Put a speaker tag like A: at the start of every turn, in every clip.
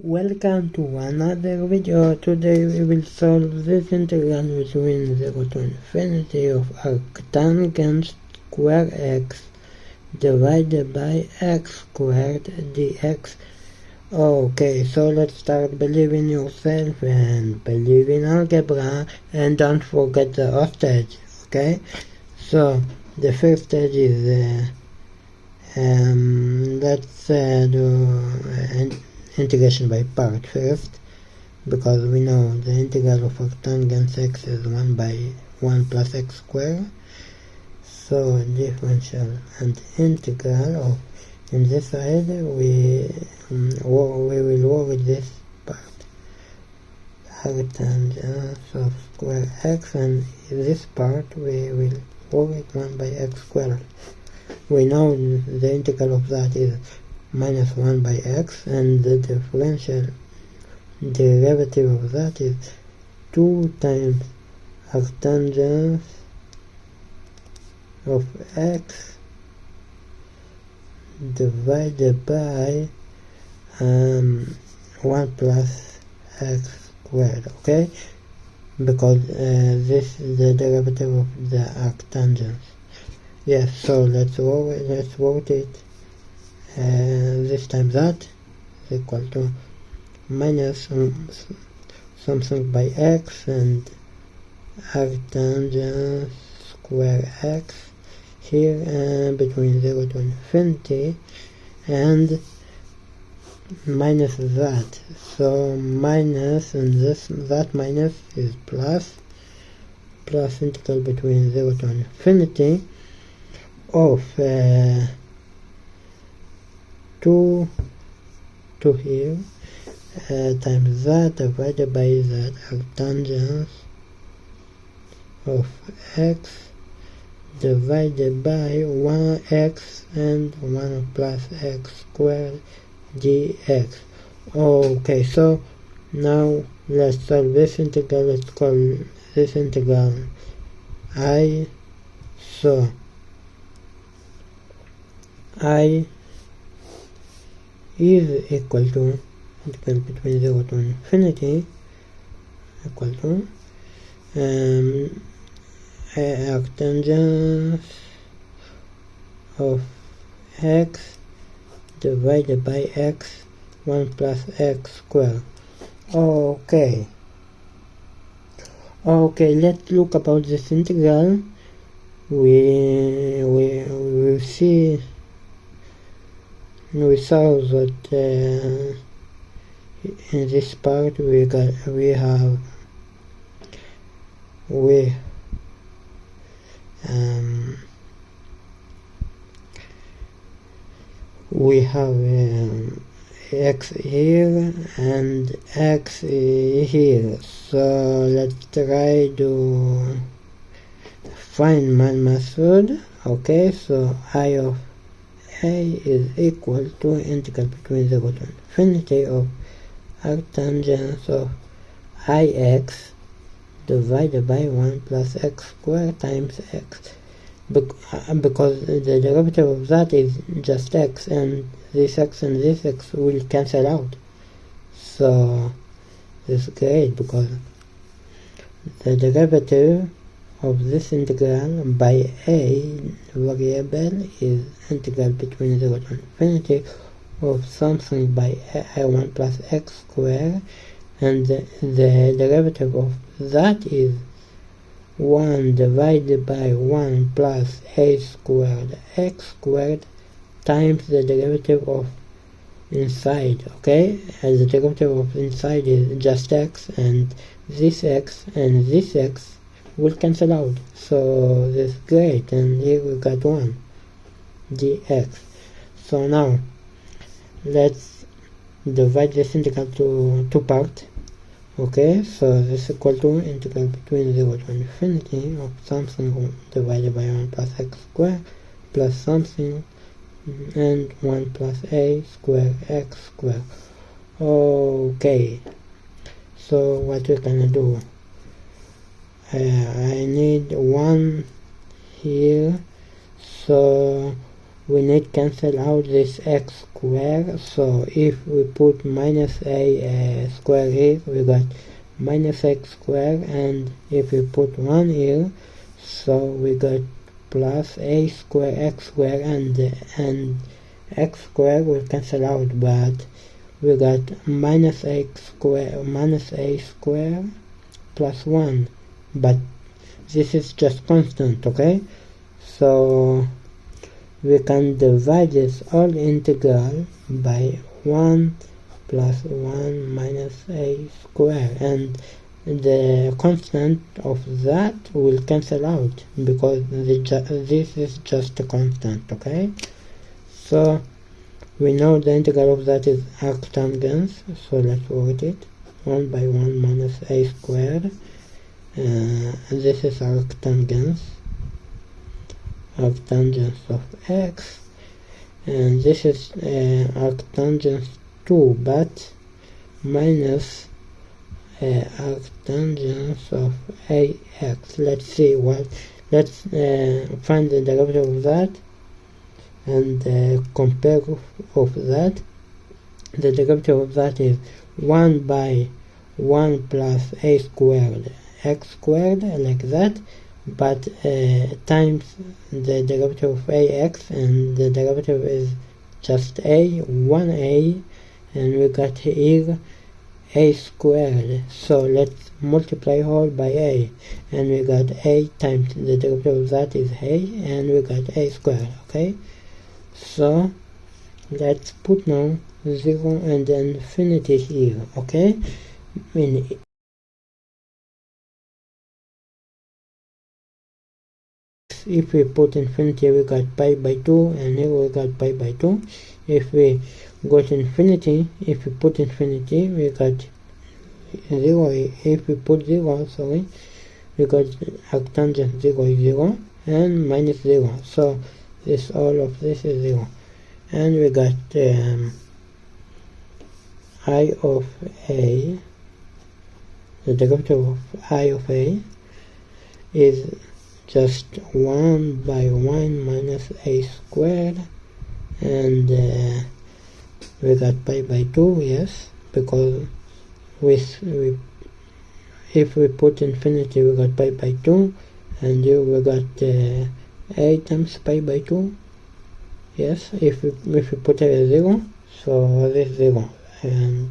A: Welcome to another video. Today we will solve this integral between 0 to infinity of arctan square x divided by x squared dx. Okay, so let's start. Believe in yourself and believe in algebra, and don't forget the off stage. Okay, so the first stage is let's do integration by part first, because we know the integral of arctan x is 1 by 1 plus x squared. So differential and integral of, in this side we will work with this part, arctan of square x, and in this part we will work with 1 by x squared. We know the integral of that is minus 1 by x, and the differential derivative of that is 2 times arctan of x divided by 1 plus x squared, okay? Because this is the derivative of the arctan. Yes, so let's work it. This times that is equal to minus something by x and arctan square x here between 0 to infinity, and minus that. So minus, and that minus is plus integral between 0 to infinity of 2 here times that divided by that arctan of x divided by 1x and 1 plus x squared dx. Okay, so now let's solve this integral. Let's call this integral I. So I is equal to integral between 0 to infinity equal to arctan of x divided by x 1 plus x squared. Okay, let's look about this integral. We saw that in this part we have x here and x here. So let's try to find my method. Okay, so I of a is equal to integral between 0 to infinity of arctan of ix divided by 1 plus x squared times x, because the derivative of that is just x, and this x and this x will cancel out. So this is great, because the derivative of this integral by a variable is integral between 0 to infinity of something by 1 plus x squared, and the derivative of that is 1 divided by 1 plus a squared x squared times the derivative of inside, okay? And the derivative of inside is just x, and this x will cancel out. So this is great, and here we got 1 dx. So now let's divide this integral to 2 parts. Okay, so this is equal to integral between 0 to infinity of something divided by 1 plus x squared plus something and 1 plus a squared x squared. Okay, so what we're gonna do, I need 1 here, so we need cancel out this x square. So if we put minus a square here, we got minus x square, and if we put 1 here, so we got plus a square x square, and x square will cancel out, but we got minus a square plus 1, but this is just constant, okay? So we can divide this all integral by 1 plus 1 minus a square, and the constant of that will cancel out because this is just a constant, okay? So we know the integral of that is arctan, so let's write it. 1 by 1 minus a squared. This is arctangents of x, and this is arctangents 2, but minus arctangents of ax. Let's see let's find the derivative of that and compare of that. The derivative of that is 1 by 1 plus a squared x squared, like that, but times the derivative of ax, and the derivative is just 1a, and we got here a squared. So let's multiply whole by a, and we got a times the derivative of that is a, and we got a squared, okay? So let's put now 0 and infinity here, okay? If we put infinity, we got pi by 2, and here we got pi by 2. If we go to infinity, if we put infinity, we got 0. If we put 0, sorry, we got arctangent 0 is 0, and minus 0. So this, all of this is 0. And we got I of a, the derivative of I of a is just 1 by 1 minus a squared, and we got pi by 2, yes, because if we put infinity, we got pi by 2, and here we got a times pi by 2, yes. If we put a 0, so this 0, and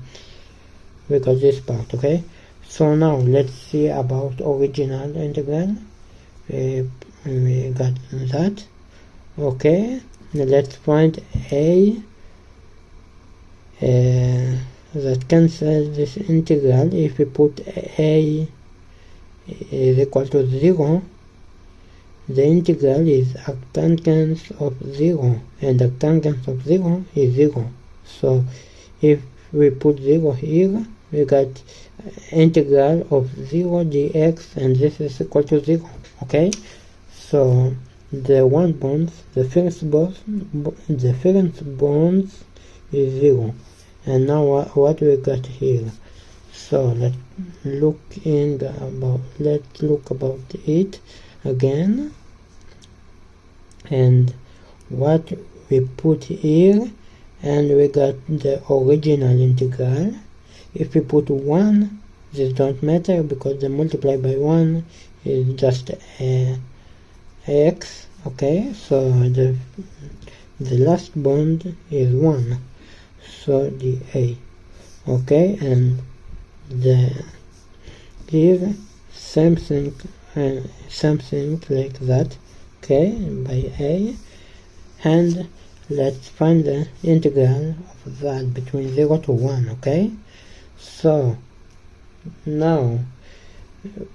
A: we got this part, okay? So now let's see about original integral. We got that, okay? Now let's find a that cancels this integral. If we put a is equal to 0, the integral is arctangent of 0, and arctangent of 0 is 0. So if we put 0 here, we got integral of 0 dx, and this is equal to 0, okay? So the first bonds is 0, and now what we got here. So let's look about it again, and what we put here, and we got the original integral. If we put 1, this don't matter because the multiply by 1 is just x, okay? So the last bond is 1, so the a, okay? And here something like that, okay, by a, and let's find the integral of that between 0 to 1, okay? So now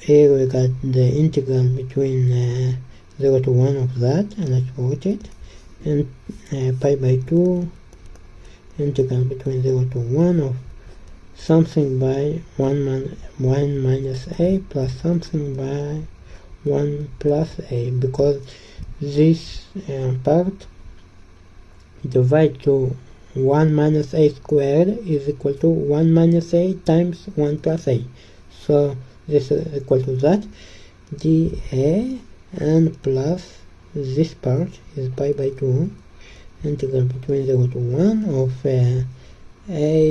A: here we got the integral between 0 to 1 of that, and let's put it, and pi by 2, integral between 0 to 1 of something by 1 minus a plus something by 1 plus a, because this part divide to 1 minus a squared is equal to 1 minus a times 1 plus a. So this is equal to that, dA, and plus this part is pi by 2, integral between 0 to 1 of a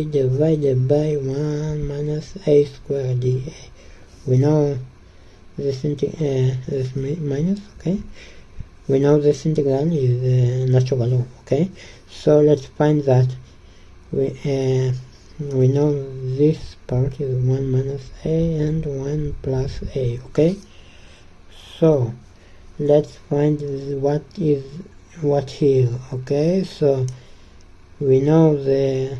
A: divided by 1 minus a squared dA. We know this minus, okay? We know this integral is natural log, okay? So let's find that. We know this part is 1 minus a and 1 plus a, okay? So let's find what is what here, okay? So we know the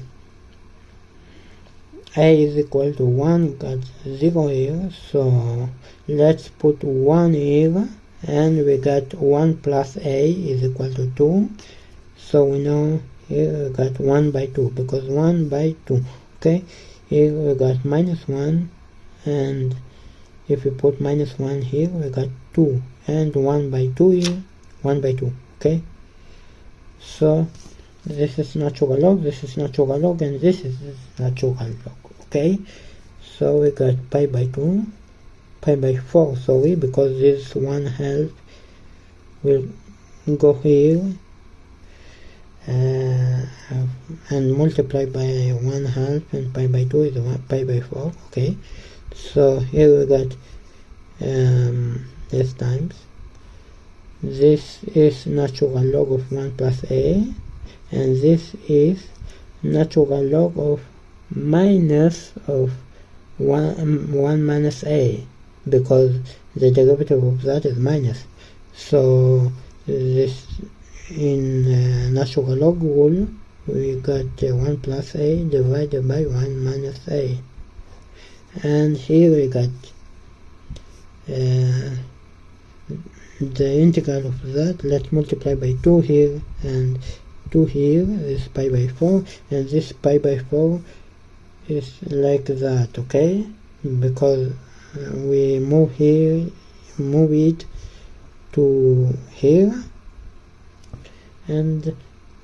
A: a is equal to 1, got 0 here, so let's put 1 here, and we got 1 plus a is equal to 2, so we know here we got 1 by 2, because 1 by 2, okay? Here we got minus 1, and if we put minus 1 here, we got 2, and 1 by 2 here, 1 by 2, okay? So this is natural log, this is natural log, and this is natural log, okay? So we got pi by 2, pi by 4, sorry, because this 1/2 will go here and multiply by 1/2, and pi by 2 is pi by 4, okay? So here we got this times. This is natural log of 1 plus a, and this is natural log of minus of 1 minus a, because the derivative of that is minus. So this in natural log rule, we got 1 plus a divided by 1 minus a, and here we got the integral of that. Let's multiply by 2 here and 2 here is pi by 4, and this pi by 4 is like that, okay? Because we move it to here, and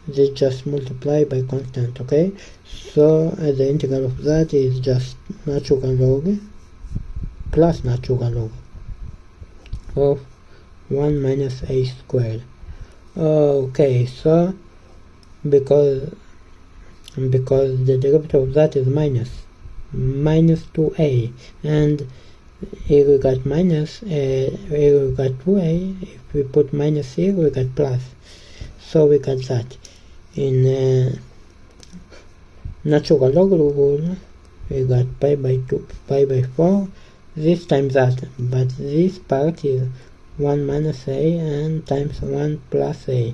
A: they just multiply by constant, okay? So the integral of that is just natural log plus natural log of 1 minus a squared. Okay, so because the derivative of that is minus 2a, and here we got minus, here we got 2a. If we put minus here, we got plus. So we got that. In natural log rule, we got pi by 2, pi by 4, this times that, but this part is 1 minus a and times 1 plus a,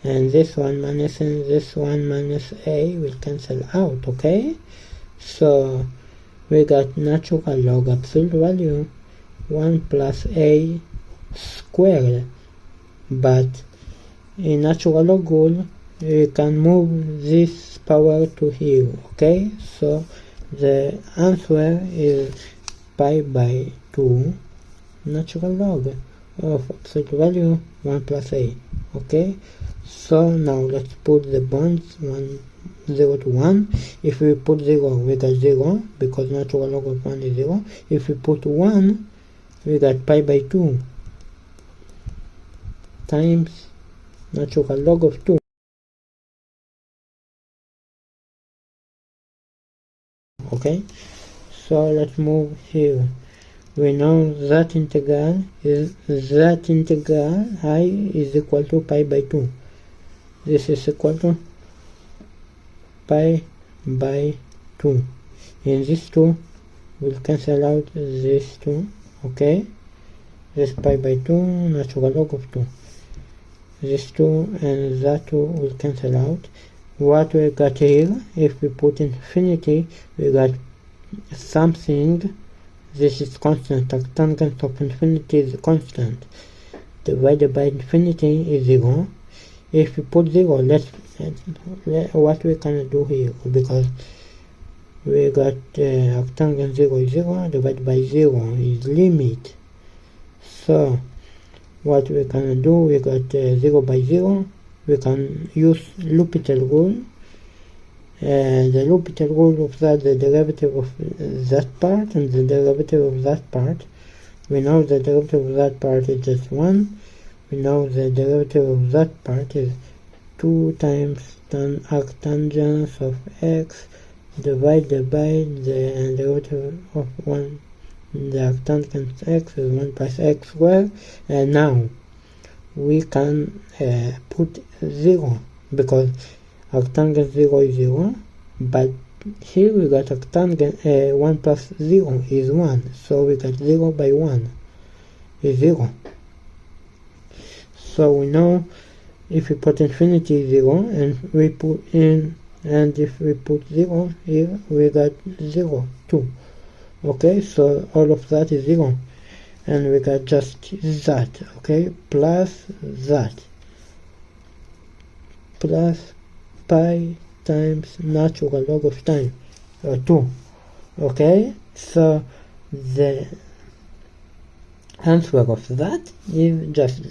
A: and this 1 minus and this 1 minus a will cancel out, okay? So we got natural log absolute value 1 plus a squared, but in natural log rule we can move this power to here, okay? So the answer is pi by 2 natural log of absolute value 1 plus a, okay? So now let's put the bonds 0 to 1. If we put 0, we got 0, because natural log of 1 is 0. If we put 1, we got pi by 2 times natural log of 2. Okay, so let's move here. We know that integral I is equal to pi by 2. This is equal to pi by 2. And this 2 will cancel out this 2, okay? This pi by 2, natural log of 2. This 2 and that 2 will cancel out. What we got here, if we put infinity, we got something. This is constant. Tangent of infinity is constant. Divided by infinity is 0. If we put 0, what we can do here, because we got arctan 0 is 0, divided by 0 is limit. So what we can do, we got 0 by 0. We can use L'Hopital rule. The L'Hopital rule of that, the derivative of that part and the derivative of that part. We know the derivative of that part is just 1. We know the derivative of that part is 2 times arctangent of x divided by the root of 1. The arctangent x is 1 plus x squared, and now we can put 0 because arctangent 0 is 0, but here we got arctangent 1 plus 0 is 1, so we got 0 by 1 is 0. So we know if we put infinity is 0, and we put in, and if we put 0 here, we got 0 too. Okay, so all of that is 0, and we got just that, okay, plus that, plus pi times natural log of time, 2. Okay, so the answer of that is just